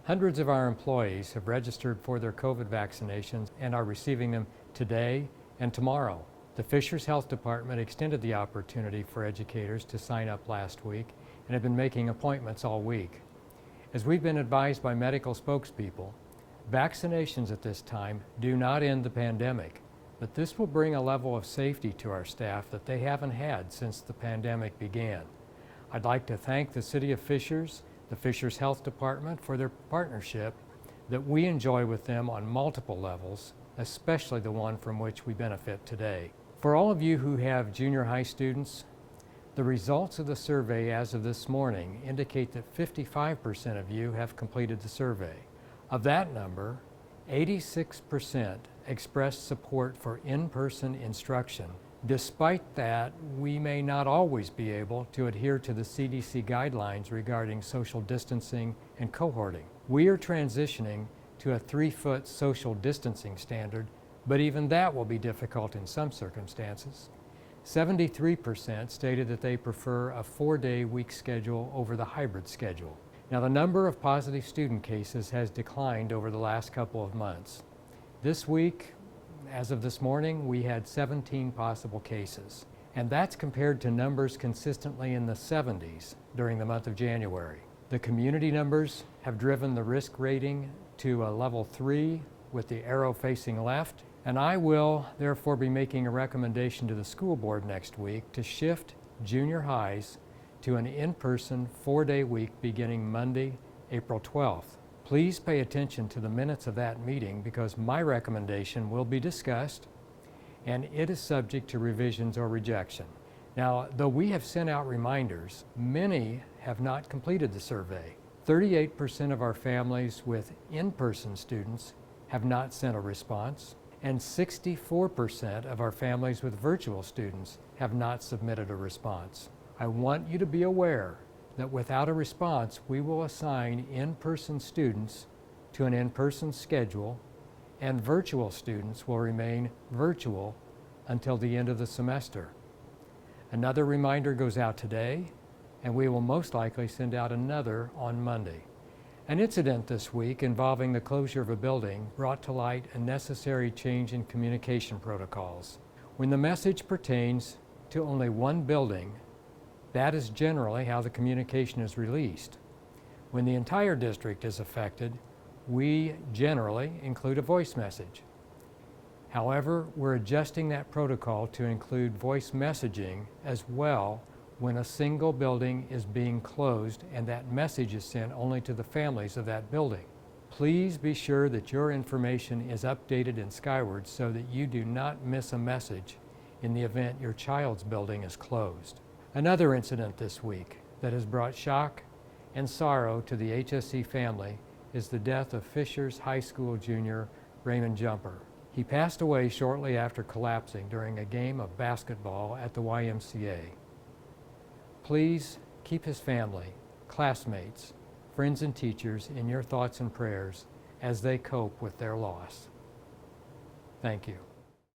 Hundreds of our employees have registered for their COVID vaccinations and are receiving them today and tomorrow. The Fishers Health Department extended the opportunity for educators to sign up last week and have been making appointments all week. As we've been advised by medical spokespeople, vaccinations at this time do not end the pandemic, but this will bring a level of safety to our staff that they haven't had since the pandemic began. I'd like to thank the City of Fishers, the Fishers Health Department for their partnership that we enjoy with them on multiple levels, especially the one from which we benefit today. For all of you who have junior high students, the results of the survey as of this morning indicate that 55% of you have completed the survey. Of that number, 86% expressed support for in-person instruction. Despite that, we may not always be able to adhere to the CDC guidelines regarding social distancing and cohorting. We are transitioning to a 3-foot social distancing standard, but even that will be difficult in some circumstances. 73% stated that they prefer a 4-day week schedule over the hybrid schedule. Now, the number of positive student cases has declined over the last couple of months. This week, as of this morning, we had 17 possible cases, and that's compared to numbers consistently in the 70s during the month of January. The community numbers have driven the risk rating to a level 3 with the arrow facing left, and I will therefore be making a recommendation to the school board next week to shift junior highs to an in-person 4-day week beginning Monday, April 12th. Please pay attention to the minutes of that meeting because my recommendation will be discussed and it is subject to revisions or rejection. Now, though we have sent out reminders, many have not completed the survey. 38% of our families with in-person students have not sent a response, and 64% of our families with virtual students have not submitted a response. I want you to be aware that without a response, we will assign in-person students to an in-person schedule, and virtual students will remain virtual until the end of the semester. Another reminder goes out today, and we will most likely send out another on Monday. An incident this week involving the closure of a building brought to light a necessary change in communication protocols. When the message pertains to only one building, that is generally how the communication is released. When the entire district is affected, we generally include a voice message. However, we're adjusting that protocol to include voice messaging as well when a single building is being closed and that message is sent only to the families of that building. Please be sure that your information is updated in Skyward so that you do not miss a message in the event your child's building is closed. Another incident this week that has brought shock and sorrow to the HSE family is the death of Fishers High School junior Raymond Jumper. He passed away shortly after collapsing during a game of basketball at the YMCA. Please keep his family, classmates, friends and teachers in your thoughts and prayers as they cope with their loss. Thank you.